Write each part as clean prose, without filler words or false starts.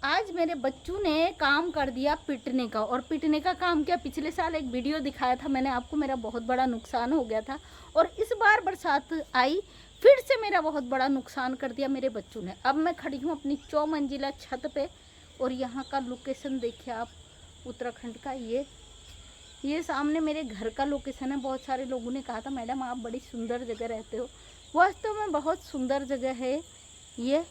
आज मेरे बच्चों ने काम कर दिया पिटने का। और पिटने का काम क्या, पिछले साल एक वीडियो दिखाया था मैंने आपको, मेरा बहुत बड़ा नुकसान हो गया था। और इस बार बरसात आई, फिर से मेरा बहुत बड़ा नुकसान कर दिया मेरे बच्चों ने। अब मैं खड़ी हूँ अपनी 4 मंजिला छत पे, और यहाँ का लोकेशन देखिए आप, उत्तराखंड का। ये सामने मेरे घर का लोकेशन है। बहुत सारे लोगों ने कहा था मैडम आप बड़ी सुंदर जगह रहते हो। वास्तव में बहुत सुंदर जगह है ये।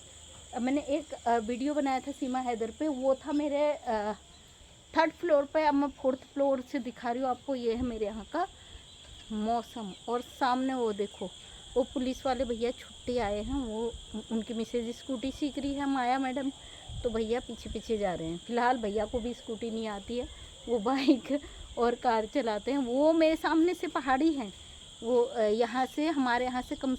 मैंने एक वीडियो बनाया था सीमा हैदर पे, वो था मेरे 3rd फ्लोर पे। अब मैं 4th फ्लोर से दिखा रही हूँ आपको। ये है मेरे यहाँ का मौसम। और सामने वो देखो, वो पुलिस वाले भैया छुट्टी आए हैं, वो उनकी मिसेज स्कूटी सीख रही है, माया मैडम, तो भैया पीछे पीछे जा रहे हैं। फ़िलहाल भैया को भी स्कूटी नहीं आती है, वो बाइक और कार चलाते हैं। वो मेरे सामने से पहाड़ी हैं, वो यहाँ से, हमारे यहाँ से कम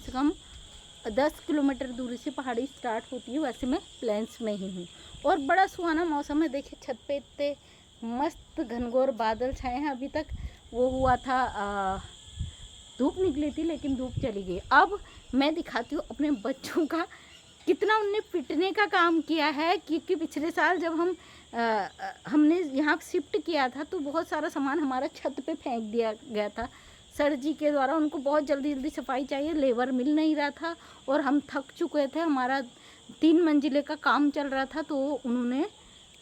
10 किलोमीटर दूरी से पहाड़ी स्टार्ट होती है। वैसे मैं प्लेन्स में ही हूँ। और बड़ा सुहाना मौसम है। देखिए छत पे इतने मस्त घनघोर बादल छाए हैं। अभी तक वो हुआ था, धूप निकली थी लेकिन धूप चली गई। अब मैं दिखाती हूँ अपने बच्चों का कितना उनने पिटने का काम किया है। क्योंकि पिछले साल जब हमने यहाँ शिफ्ट किया था तो बहुत सारा सामान हमारा छत पे फेंक दिया गया था सर जी के द्वारा। उनको बहुत जल्दी जल्दी सफाई चाहिए, लेबर मिल नहीं रहा था और हम थक चुके थे। हमारा 3 मंजिले का काम चल रहा था, तो उन्होंने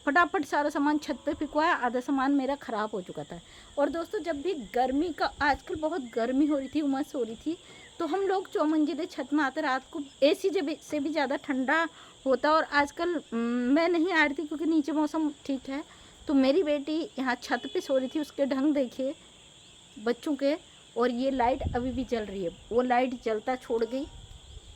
फटाफट सारा सामान छत पे फेंकवाया। आधा सामान मेरा ख़राब हो चुका था। और दोस्तों जब भी गर्मी का, आजकल बहुत गर्मी हो रही थी, उमस हो रही थी, तो हम लोग 4 मंजिले छत में आते, रात को एसी से भी ज़्यादा ठंडा होता। और आजकल मैं नहीं आ रही थी क्योंकि नीचे मौसम ठीक है। तो मेरी बेटी यहाँ छत पे सो रही थी, उसके ढंग देखिए बच्चों के। और ये लाइट अभी भी जल रही है, वो लाइट जलता छोड़ गई,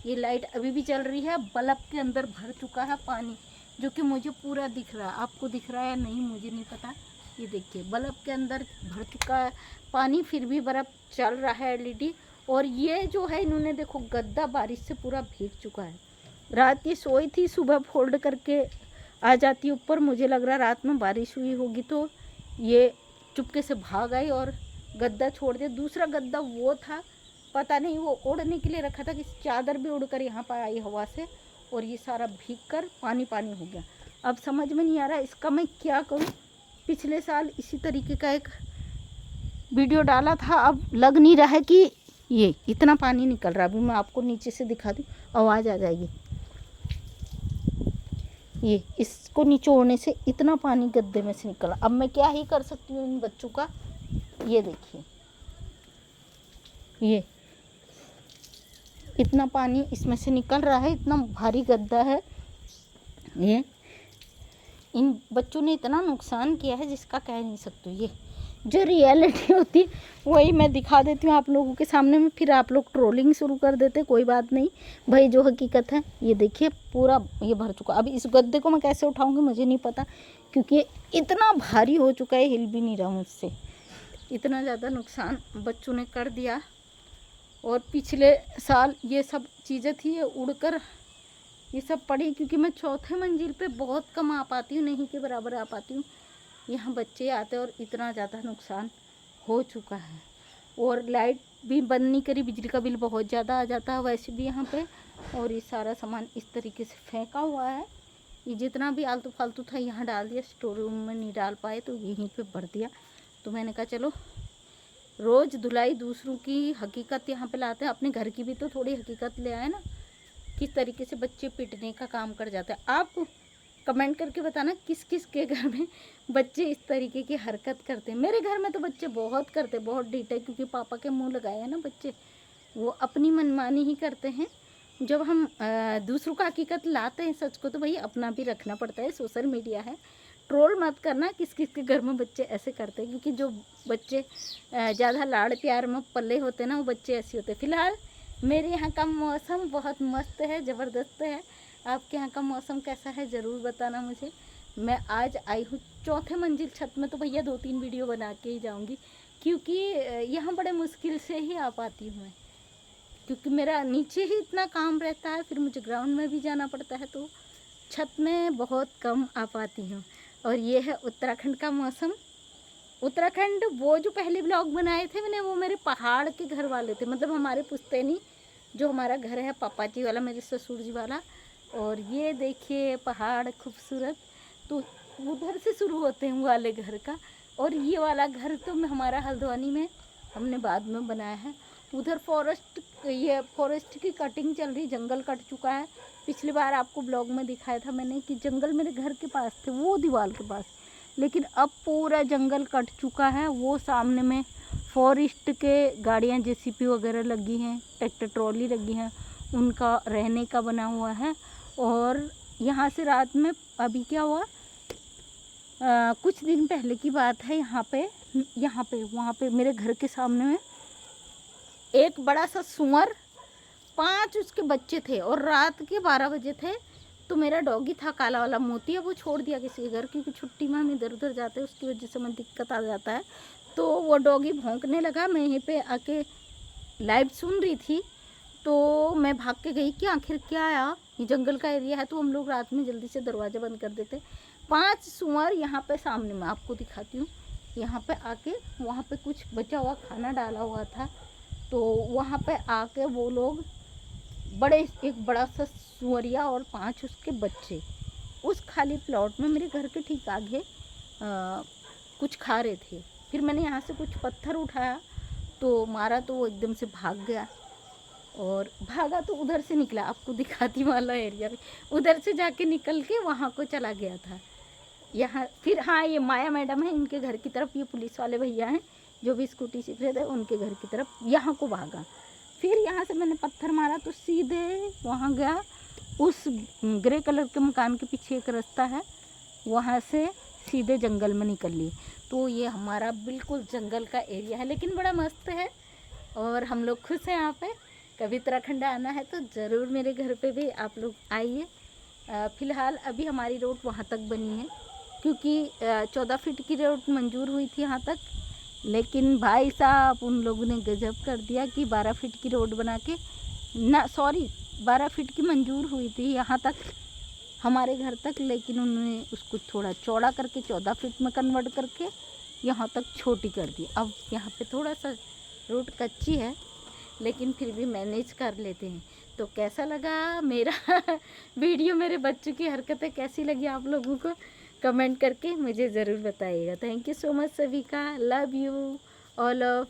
ये लाइट अभी भी जल रही है। बल्ब के अंदर भर चुका है पानी, जो कि मुझे पूरा दिख रहा है। आपको दिख रहा है या नहीं मुझे नहीं पता। ये देखिए बल्ब के अंदर भर चुका है पानी, फिर भी बल्ब चल रहा है एलईडी। और ये जो है इन्होंने देखो गद्दा बारिश से पूरा भीग चुका है। रात ये सोई थी, सुबह फोल्ड करके आ जाती ऊपर। मुझे लग रहा रात में बारिश हुई होगी तो ये चुपके से भाग आई और गद्दा छोड़ दिया। दूसरा गद्दा वो था, पता नहीं वो ओढ़ने के लिए रखा था कि चादर भी उड़कर यहाँ पर आई हवा से, और ये सारा भीग कर पानी पानी हो गया। अब समझ में नहीं आ रहा इसका मैं क्या करूँ। पिछले साल इसी तरीके का एक वीडियो डाला था, अब लग नहीं रहा है कि ये इतना पानी निकल रहा। अभी मैं आपको नीचे से दिखा दूँ, आवाज़ आ जाएगी। ये इसको निचोड़ने से इतना पानी गद्दे में से निकला। अब मैं क्या ही कर सकती हूँ इन बच्चों का। ये देखिए, ये इतना पानी इसमें से निकल रहा है, इतना भारी गद्दा है ये। इन बच्चों ने इतना नुकसान किया है जिसका कह नहीं सकती। ये जो रियलिटी होती वही मैं दिखा देती हूँ आप लोगों के सामने में, फिर आप लोग ट्रोलिंग शुरू कर देते। कोई बात नहीं भाई, जो हकीकत है ये देखिए पूरा ये भर चुका। अब इस गद्दे को मैं कैसे उठाऊंगी मुझे नहीं पता, क्योंकि इतना भारी हो चुका है, हिल भी नहीं रहा मुझसे। इतना ज़्यादा नुकसान बच्चों ने कर दिया। और पिछले साल ये सब चीज़ें थी, ये उड़कर ये सब पड़ी। क्योंकि मैं 4थे मंजिल पे बहुत कम आ पाती हूँ, नहीं के बराबर आ पाती हूँ। यहाँ बच्चे आते और इतना ज़्यादा नुकसान हो चुका है। और लाइट भी बंद नहीं करी, बिजली का बिल बहुत ज़्यादा आ जाता है वैसे भी यहाँ पे। और ये सारा सामान इस तरीके से फेंका हुआ है। ये जितना भी आलतू फालतू था यहाँ डाल दिया, स्टोर रूम में नहीं डाल पाए तो यहीं पे भर दिया। तो मैंने कहा चलो रोज़ धुलाई दूसरों की हकीकत यहाँ पे लाते हैं, अपने घर की भी तो थोड़ी हकीकत ले आए ना। किस तरीके से बच्चे पिटने का काम कर जाते हैं। आप कमेंट करके बताना किस किस के घर में बच्चे इस तरीके की हरकत करते हैं। मेरे घर में तो बच्चे बहुत करते, बहुत डीटे, क्योंकि पापा के मुंह लगाए हैं ना बच्चे, वो अपनी मनमानी ही करते हैं। जब हम दूसरों का हकीकत लाते हैं सच को, तो भाई अपना भी रखना पड़ता है। सोशल मीडिया है, ट्रोल मत करना किस किस के घर में बच्चे ऐसे करते हैं। क्योंकि जो बच्चे ज़्यादा लाड़ प्यार में पले होते हैं ना, वो बच्चे ऐसे होते हैं। फ़िलहाल मेरे यहाँ का मौसम बहुत मस्त है, ज़बरदस्त है। आपके यहाँ का मौसम कैसा है ज़रूर बताना मुझे। मैं आज आई हूँ 4थे मंजिल छत में, तो भैया 2-3 वीडियो बना के ही जाऊँगी, क्योंकि यहाँ बड़े मुश्किल से ही आ पाती हूँ मैं। क्योंकि मेरा नीचे ही इतना काम रहता है, फिर मुझे ग्राउंड में भी जाना पड़ता है, तो छत में बहुत कम आ पाती हूँ। और ये है उत्तराखंड का मौसम। उत्तराखंड वो जो पहले ब्लॉग बनाए थे मैंने, वो मेरे पहाड़ के घर वाले थे, मतलब हमारे पुश्तैनी जो हमारा घर है पापा जी वाला, मेरे ससुर जी वाला। और ये देखिए पहाड़ खूबसूरत। तो उधर से शुरू होते हैं वाले घर का। और ये वाला घर तो हमारा हल्द्वानी में हमने बाद में बनाया है। उधर फॉरेस्ट की कटिंग चल रही, जंगल कट चुका है। पिछली बार आपको ब्लॉग में दिखाया था मैंने कि जंगल मेरे घर के पास थे, वो दीवार के पास, लेकिन अब पूरा जंगल कट चुका है। वो सामने में फॉरेस्ट के गाड़ियाँ जेसीबी वगैरह लगी हैं, ट्रैक्टर ट्रॉली लगी हैं, उनका रहने का बना हुआ है। और यहाँ से रात में अभी क्या हुआ, कुछ दिन पहले की बात है, वहाँ पे मेरे घर के सामने में एक बड़ा सा सुअर, 5 उसके बच्चे थे और रात के 12 बजे थे। तो मेरा डॉगी था काला वाला मोती, वो छोड़ दिया किसी के घर, क्योंकि छुट्टी में हम इधर उधर जाते हैं, उसकी वजह से हमें दिक्कत आ जाता है। तो वो डॉगी भौंकने लगा, मैं यहीं पे आके लाइव सुन रही थी। तो मैं भाग के गई कि आखिर क्या आया, ये जंगल का एरिया है, तो हम लोग रात में जल्दी से दरवाज़ा बंद कर देते। 5 सुअर यहाँ पे सामने मैं आपको दिखाती हूँ, यहाँ पे आके वहाँ पे कुछ बचा हुआ खाना डाला हुआ था, तो वहाँ पे आके वो लोग एक बड़ा सा सुअरिया और 5 उसके बच्चे उस खाली प्लॉट में मेरे घर के ठीक आगे कुछ खा रहे थे। फिर मैंने यहाँ से कुछ पत्थर उठाया तो मारा, तो वो एकदम से भाग गया। और भागा तो उधर से निकला, आपको दिखाती वाला एरिया में, उधर से जाके निकल के वहाँ को चला गया था। यहाँ फिर हाँ, ये माया मैडम है, इनके घर की तरफ, ये पुलिस वाले भैया हैं जो भी स्कूटी सीख रहे थे, उनके घर की तरफ यहाँ को भागा। फिर यहाँ से मैंने पत्थर मारा तो सीधे वहाँ गया, उस ग्रे कलर के मकान के पीछे एक रास्ता है, वहाँ से सीधे जंगल में निकल लिए। तो ये हमारा बिल्कुल जंगल का एरिया है, लेकिन बड़ा मस्त है और हम लोग खुश हैं यहाँ पे। कभी उत्तराखंड आना है तो ज़रूर मेरे घर पे भी आप लोग आइए। फ़िलहाल अभी हमारी रोड वहाँ तक बनी है, क्योंकि 14 फीट की रोड मंजूर हुई थी यहाँ तक, लेकिन भाई साहब उन लोगों ने गजब कर दिया कि 12 फीट की रोड बना के, 12 फीट की मंजूर हुई थी यहाँ तक हमारे घर तक, लेकिन उन्होंने उसको थोड़ा चौड़ा करके 14 फीट में कन्वर्ट करके यहाँ तक छोटी कर दी। अब यहाँ पे थोड़ा सा रोड कच्ची है, लेकिन फिर भी मैनेज कर लेते हैं। तो कैसा लगा मेरा वीडियो, मेरे बच्चों की हरकतें कैसी लगी आप लोगों को, कमेंट करके मुझे ज़रूर बताइएगा। थैंक यू सो मच सभी का, लव यू ऑल ऑफ।